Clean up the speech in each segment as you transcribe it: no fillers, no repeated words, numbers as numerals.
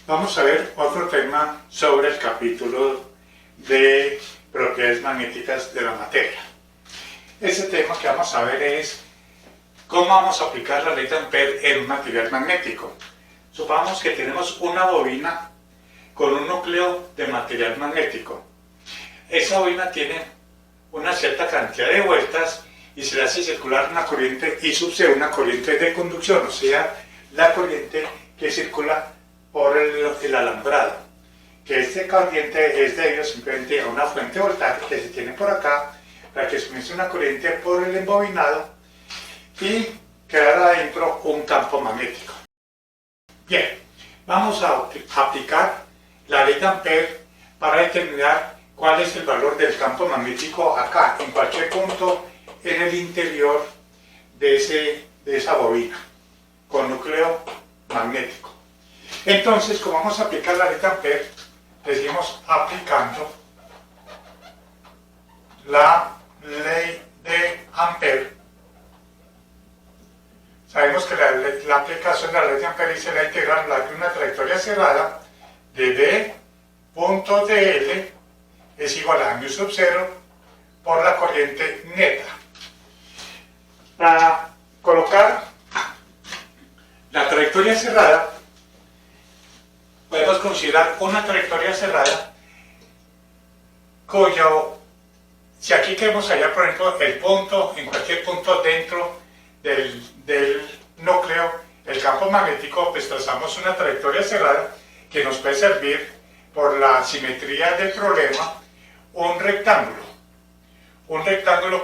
Vamos a ver otro tema sobre el capítulo de propiedades magnéticas de la materia. Este tema que vamos a ver es cómo vamos a aplicar la ley de Ampère en un material magnético. Supongamos que tenemos una bobina con un núcleo de material magnético. Esa bobina tiene una cierta cantidad de vueltas y se le hace circular una corriente I sub C, una corriente de conducción, o sea, la corriente que circula por el alambrado. Que esta corriente es debido simplemente a una fuente de voltaje que se tiene por acá para que suministre una corriente por el embobinado y crear adentro un campo magnético. Bien, vamos a aplicar la ley de Ampère para determinar cuál es el valor del campo magnético acá, en cualquier punto en el interior de esa bobina con núcleo magnético. Entonces, como vamos a aplicar la ley de Ampère, seguimos aplicando la ley de Ampère. Sabemos que la aplicación de la ley de Ampère dice la integral de una trayectoria cerrada de B punto dl es igual a mu sub 0 por la corriente neta. Para colocar la trayectoria cerrada, podemos considerar una trayectoria cerrada cuyo, si aquí queremos hallar, por ejemplo, el punto, en cualquier punto dentro del núcleo, el campo magnético, pues trazamos una trayectoria cerrada que nos puede servir, por la simetría del problema, un rectángulo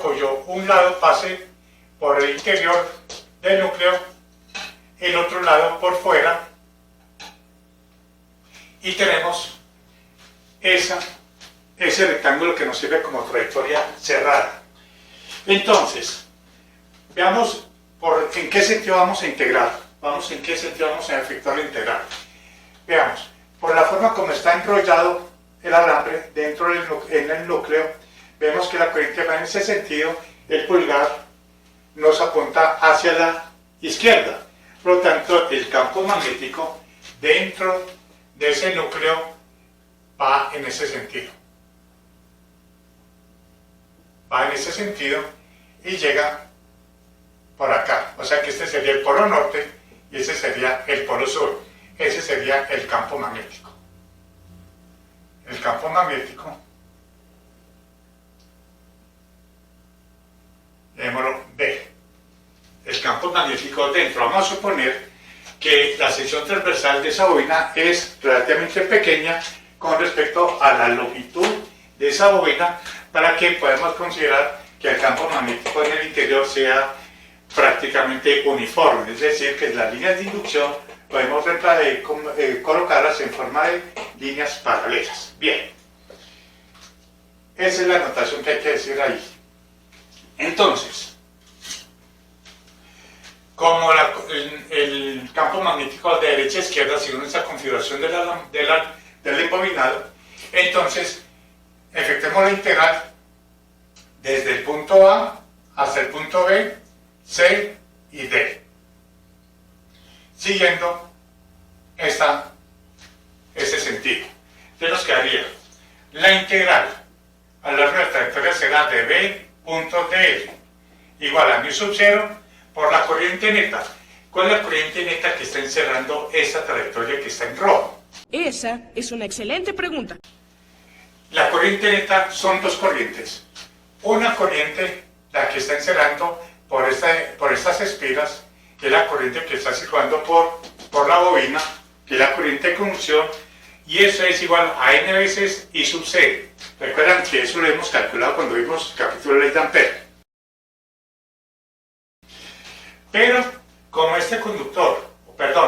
cuyo un lado pase por el interior del núcleo, el otro lado por fuera, y tenemos ese rectángulo que nos sirve como trayectoria cerrada. Entonces, veamos en qué sentido vamos a integrar, en qué sentido vamos a efectuar la integral. Veamos, por la forma como está enrollado el alambre dentro en el núcleo, vemos que la corriente va en ese sentido, el pulgar nos apunta hacia la izquierda. Por lo tanto, el campo magnético dentro de ese núcleo va en ese sentido. Va en ese sentido y llega por acá. O sea que este sería el polo norte y ese sería el polo sur. Ese sería el campo magnético. El campo magnético, llamémoslo B. El campo magnético dentro. Vamos a suponer que la sección transversal de esa bobina es relativamente pequeña con respecto a la longitud de esa bobina, para que podamos considerar que el campo magnético en el interior sea prácticamente uniforme, es decir, que las líneas de inducción podemos colocarlas en forma de líneas paralelas. Bien, esa es la notación que hay que decir ahí. Entonces, como el campo magnético de derecha a izquierda, según esta configuración del embobinado, entonces efectuemos la integral desde el punto A hasta el punto B, C y D, siguiendo este sentido. Entonces nos quedaría la integral a lo largo de la trayectoria será de B punto dl igual a mu sub 0 por la corriente neta. ¿Cuál es la corriente neta que está encerrando esta trayectoria que está en rojo? Esa es una excelente pregunta. La corriente neta son dos corrientes. Una corriente, la que está encerrando por estas espiras, que es la corriente que está circulando por la bobina, que es la corriente de conducción, y eso es igual a n veces I sub C. Recuerdan que eso lo hemos calculado cuando vimos el capítulo de ley de Ampère. Pero como este conductor,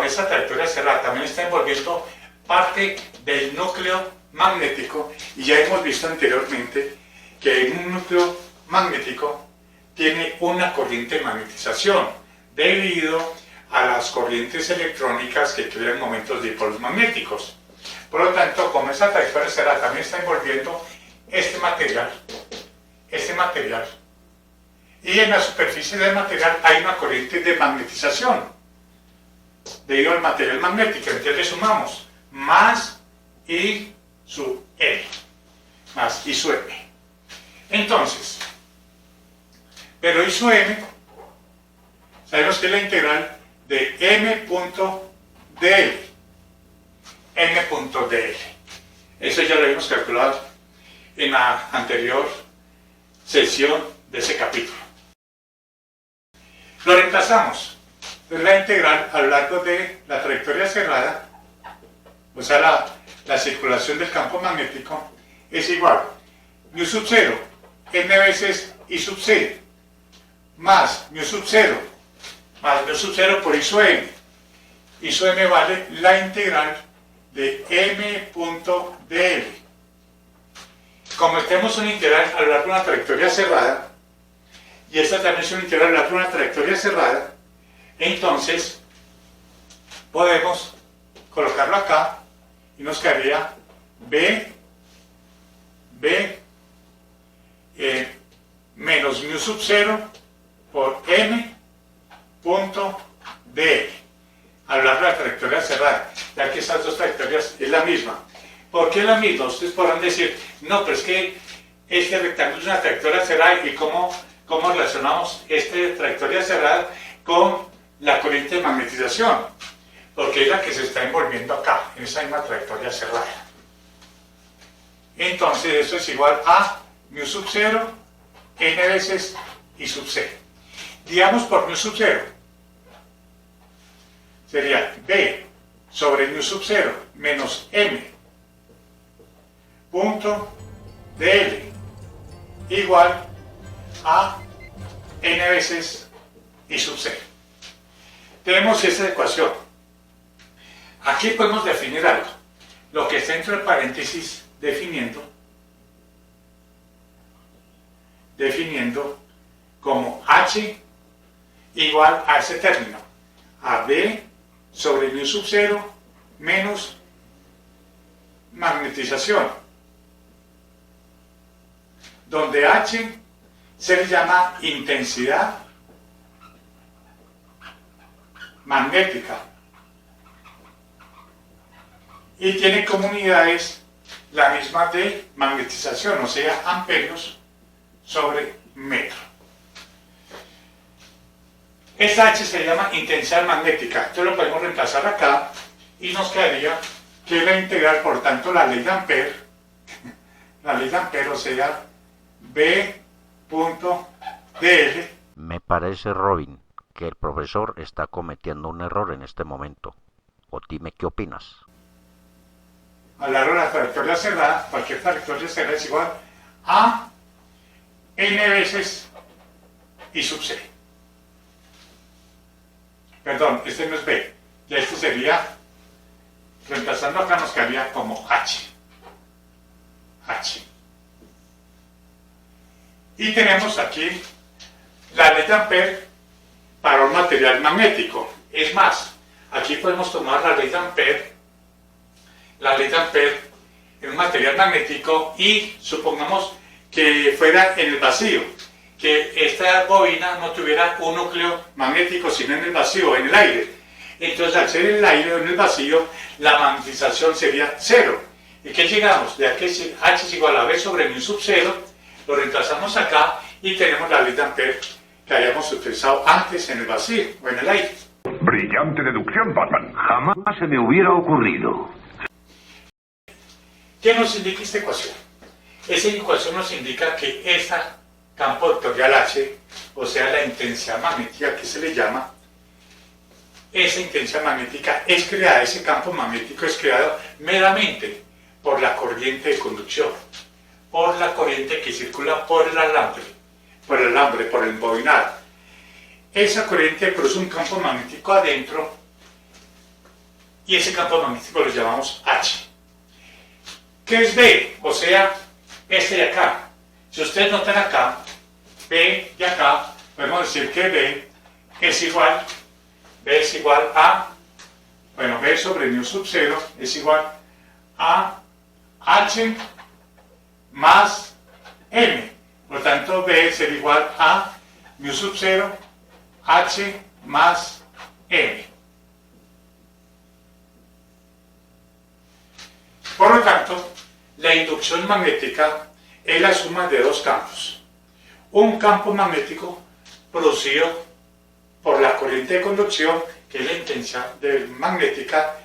esta trayectoria cerrada también está envolviendo parte del núcleo magnético, y ya hemos visto anteriormente que un núcleo magnético tiene una corriente de magnetización debido a las corrientes electrónicas que crean momentos dipolos magnéticos. Por lo tanto, como esa trayectoria cerrada también está envolviendo este material, y en la superficie del material hay una corriente de magnetización debido al material magnético. Entonces le sumamos más I sub M. Más I sub M. Entonces, pero I sub M, sabemos que es la integral de m.dl. m.dl. Eso ya lo habíamos calculado en la anterior sesión de ese capítulo. Lo reemplazamos. Entonces la integral a lo largo de la trayectoria cerrada, o sea la circulación del campo magnético, es igual mu sub 0 n veces I sub c más mu sub 0 por I sub m. I sub m vale la integral de m.dl. Como tenemos una integral a lo largo de una trayectoria cerrada, y esta también es una integral a lo largo de una trayectoria cerrada, entonces podemos colocarlo acá y nos quedaría b menos mu sub 0 por m punto dl a lo largo de la trayectoria cerrada, ya que estas dos trayectorias es la misma. ¿Por qué es la misma? Ustedes podrán decir, no, pero es que este rectángulo es una trayectoria cerrada, y ¿cómo relacionamos esta trayectoria cerrada con la corriente de magnetización? Porque es la que se está envolviendo acá, en esa misma trayectoria cerrada. Entonces esto es igual a mu sub 0 n veces I sub c. Digamos por mu sub 0. Sería b sobre mu sub 0 menos m punto dl igual a n veces I sub c. Tenemos esa ecuación. Aquí podemos definir algo. Lo que está entre paréntesis definiendo como h igual a ese término, a b sobre mu sub 0 menos magnetización, donde h se le llama intensidad magnética y tiene como unidades la misma de magnetización, o sea, amperios sobre metro. Esta H se llama intensidad magnética, entonces lo podemos reemplazar acá y nos quedaría que la integral, por tanto, la ley de Ampère, o sea, B.dl. Me parece, Robin, que el profesor está cometiendo un error en este momento. O dime qué opinas. A lo largo de la trayectoria cerrada, cualquier trayectoria cerrada es igual a n veces I sub c. Perdón, este no es B, ya este sería, reemplazando acá nos quedaría como H. Y tenemos aquí la ley de Ampère para un material magnético. Es más, aquí podemos tomar la ley de Ampère en un material magnético y supongamos que fuera en el vacío, que esta bobina no tuviera un núcleo magnético sino en el vacío, en el aire. Entonces al ser en el aire o en el vacío, la magnetización sería cero. ¿Y qué llegamos? De aquí H es igual a B sobre mu sub 0, lo reemplazamos acá y tenemos la ley de Ampère que habíamos utilizado antes en el vacío o en el aire. Brillante deducción, Batman. Jamás se me hubiera ocurrido. ¿Qué nos indica esta ecuación? Esa ecuación nos indica que ese campo vectorial H, o sea la intensidad magnética que se le llama, esa intensidad magnética es creada, ese campo magnético es creado meramente por la corriente de conducción, por la corriente que circula por el alambre, por el bobinado. Esa corriente cruza un campo magnético adentro y ese campo magnético lo llamamos H. ¿Qué es B? O sea, este de acá. Si ustedes notan acá, B de acá, podemos decir que B es igual a, bueno, B sobre mu sub 0 es igual a H más M. Por lo tanto, B será igual a mu sub 0 H más M. lo tanto, la inducción magnética es la suma de dos campos. Un campo magnético producido por la corriente de conducción, que es la intensidad magnética,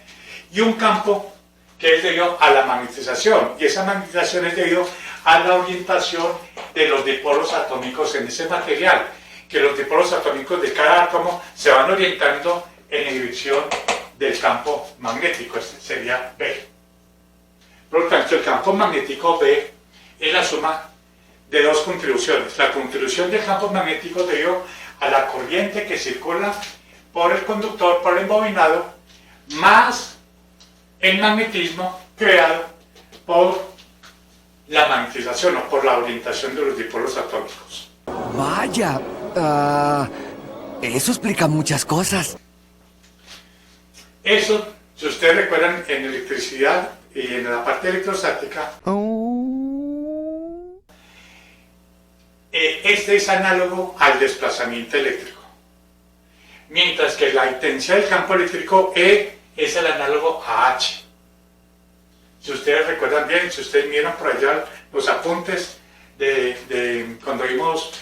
y un campo que es debido a la magnetización, y esa magnetización es debido a la orientación de los dipolos atómicos en ese material, que los dipolos atómicos de cada átomo se van orientando en dirección del campo magnético. Este sería B. Por lo tanto, el campo magnético B es la suma de dos contribuciones. La contribución del campo magnético debido a la corriente que circula por el conductor, por el embobinado, más el magnetismo creado por la magnetización o por la orientación de los dipolos atómicos. Vaya, eso explica muchas cosas. Eso, si ustedes recuerdan, en electricidad y en la parte electrostática, este es análogo al desplazamiento eléctrico. Mientras que la intensidad del campo eléctrico E es el análogo a H. Si ustedes recuerdan bien, si ustedes miran por allá los apuntes de cuando vimos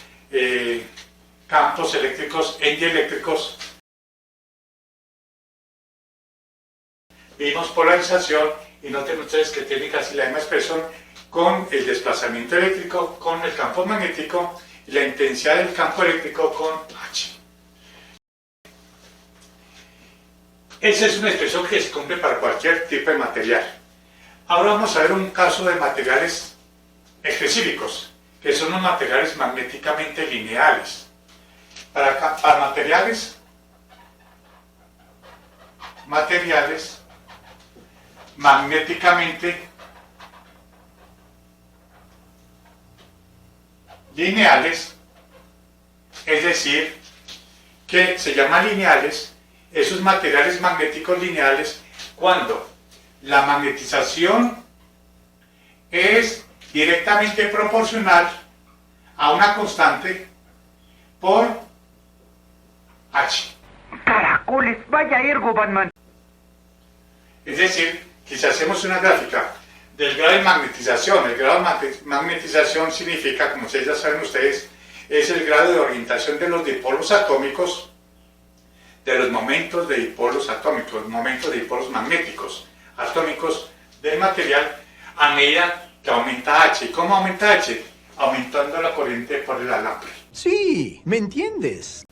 campos eléctricos e dieléctricos, vimos polarización y noten ustedes que tiene casi la misma expresión con el desplazamiento eléctrico, con el campo magnético y la intensidad del campo eléctrico con H. Esa es una expresión que se cumple para cualquier tipo de material. Ahora vamos a ver un caso de materiales específicos, que son los materiales magnéticamente lineales. Para materiales magnéticamente lineales, es decir, que se llaman lineales esos materiales magnéticos lineales cuando la magnetización es directamente proporcional a una constante por H. ¡Caracoles! ¡Vaya ergo, Batman! Es decir, que si hacemos una gráfica del grado de magnetización, el grado de magnetización significa, como ya saben ustedes, es el grado de orientación de los dipolos atómicos, de los momentos de dipolos atómicos, momentos de dipolos magnéticos atómicos del material a medida que aumenta H. ¿Y cómo aumenta H? Aumentando la corriente por el alambre. Sí, ¿me entiendes?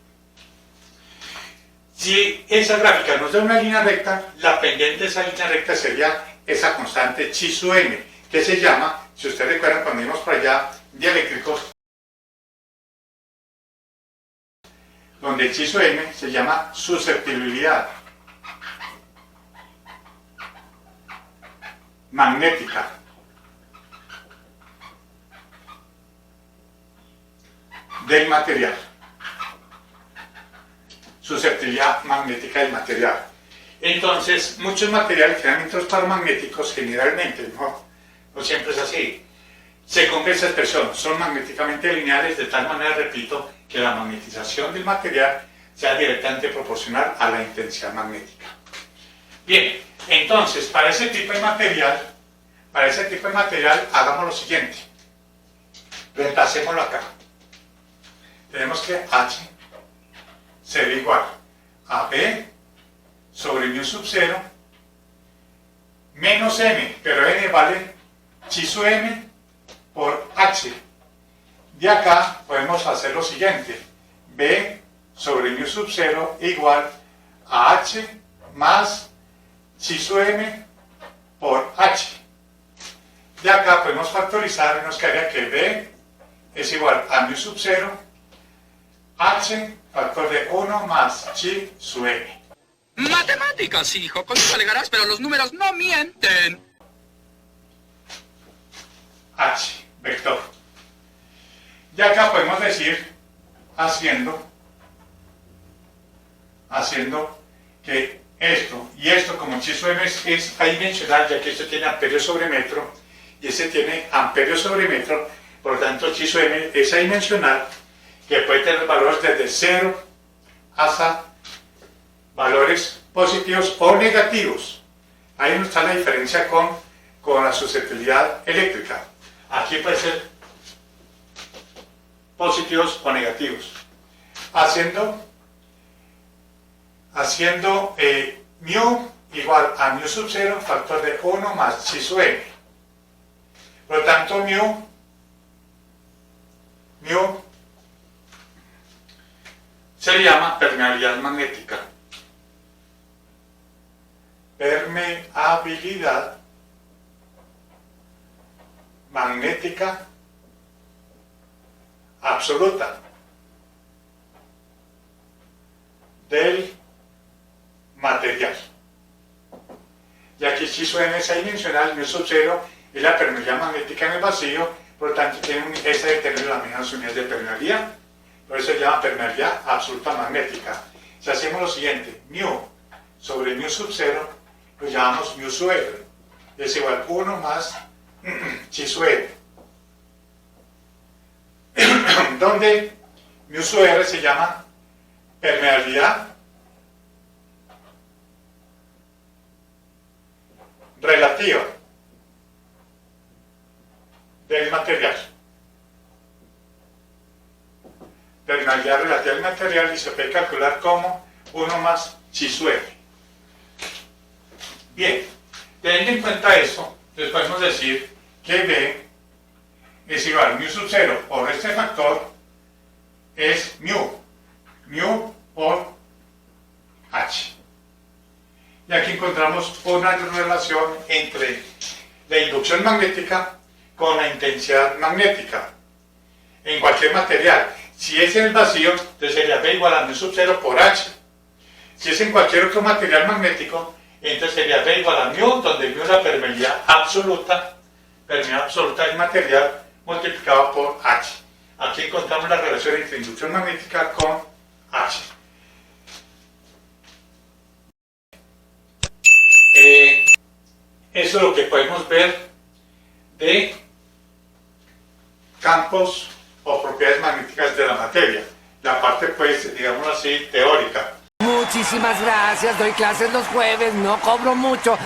Si esa gráfica nos da una línea recta, la pendiente de esa línea recta sería esa constante chi sub m, que se llama, si ustedes recuerdan cuando vimos por allá, dieléctricos, donde el chi sub m se llama susceptibilidad magnética. Del material. Susceptibilidad magnética del material. Entonces, muchos materiales que dan filtros paramagnéticos, generalmente, no siempre es así, se cumple esa expresión, son magnéticamente lineales de tal manera, repito, que la magnetización del material sea directamente proporcional a la intensidad magnética. Bien, entonces, para ese tipo de material, hagamos lo siguiente. Reemplacémoslo acá. Tenemos que H será igual a B sobre mu sub 0 menos M, pero M vale chi sub M por H. De acá podemos hacer lo siguiente. B sobre mu sub 0 igual a H más chi sub M por H. De acá podemos factorizar y nos quedaría que B es igual a mu sub 0 H factor de 1 más chi sub m. Matemáticas, hijo, con eso alegarás, pero los números no mienten. H, vector. Y acá podemos decir, haciendo que esto y esto como chi sub m es adimensional, ya que esto tiene amperio sobre metro y este tiene amperio sobre metro, por lo tanto chi sub m es adimensional, que puede tener valores desde 0 hasta valores positivos o negativos. Ahí está la diferencia con con la susceptibilidad eléctrica. Aquí puede ser positivos o negativos. Haciendo mu igual a mu sub 0 factor de 1 más chi sub n. Por lo tanto, mu se le llama permeabilidad magnética. Permeabilidad magnética absoluta del material. Y aquí chi sub n es adimensional, mu sub 0 es la permeabilidad magnética en el vacío, por lo tanto tiene esa de tener las mismas unidades de permeabilidad, por eso se llama permeabilidad absoluta magnética. Si hacemos lo siguiente, mu sobre mu sub 0, lo llamamos mu sub r, es igual a 1 más chi sub n, donde mu sub r se llama permeabilidad relativa del material. Permeabilidad relativa del material y se puede calcular como 1 más chi sub r. Bien, teniendo en cuenta eso, entonces podemos decir que B es igual a mu sub 0 por este factor es mu por h. Y aquí encontramos una relación entre la inducción magnética con la intensidad magnética en cualquier material. Si es en el vacío, entonces sería B igual a mu sub 0 por h. Si es en cualquier otro material magnético, entonces sería B igual a mu, donde mu es la permeabilidad absoluta del material, multiplicado por h. Aquí encontramos la relación entre inducción magnética con h. Eso es lo que podemos ver de campos o propiedades magnéticas de la materia. La parte, pues, digamos así, teórica. Muchísimas gracias. Doy clases los jueves. No cobro mucho.